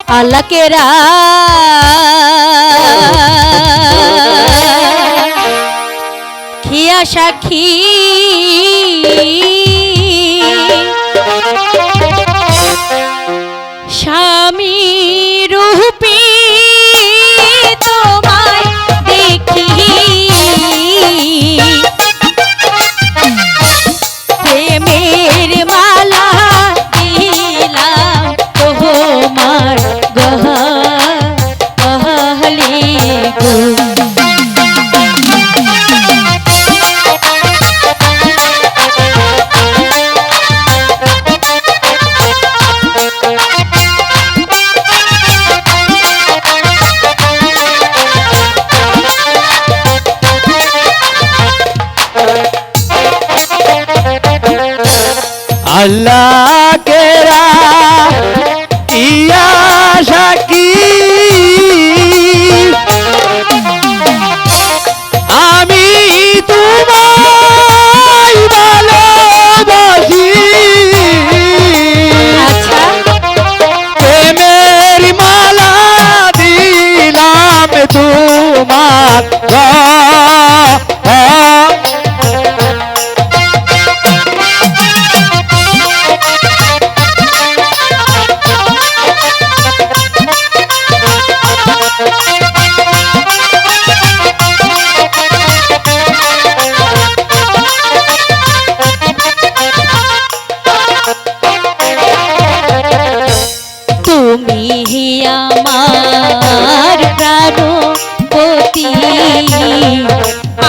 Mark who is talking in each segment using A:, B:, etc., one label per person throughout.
A: আল্লাকেরা খিয়া সাক্ষী স্বামী রূপী তোমায় দেখি প্রেমের মালা দিলাম তোমার গহলি গো।
B: अल्लाह केरा किया साकी आमी तुम्हारी भालोबासी प्रेमेर माला दिलाम तुम्हार
A: আমার প্রাণপতি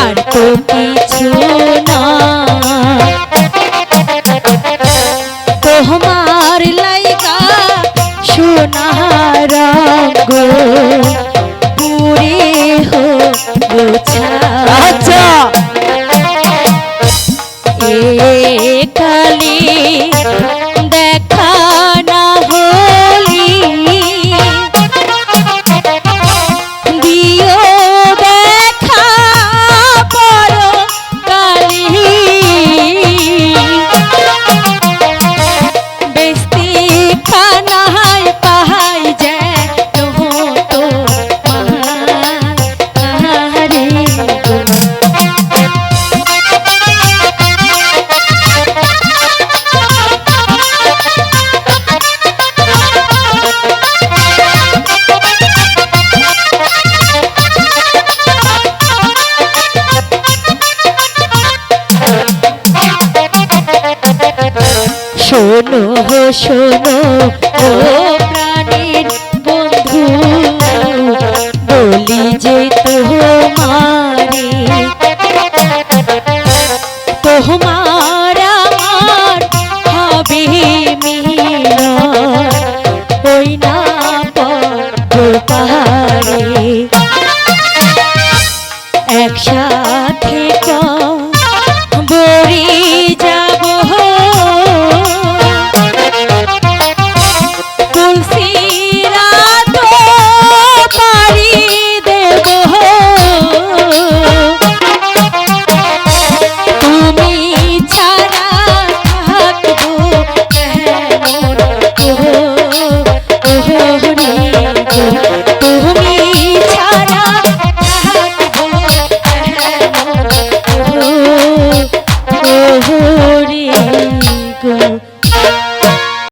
A: আর তো কিছু না তোমার লাইগা সোনার রঙ পুরে হোছা
B: আচ্ছা
A: এ কালি দেখা না হলি দিও দেখা পর কালি বেস্তি খানায় পাহাই যায় তো মাহারে শোনো শোনো ও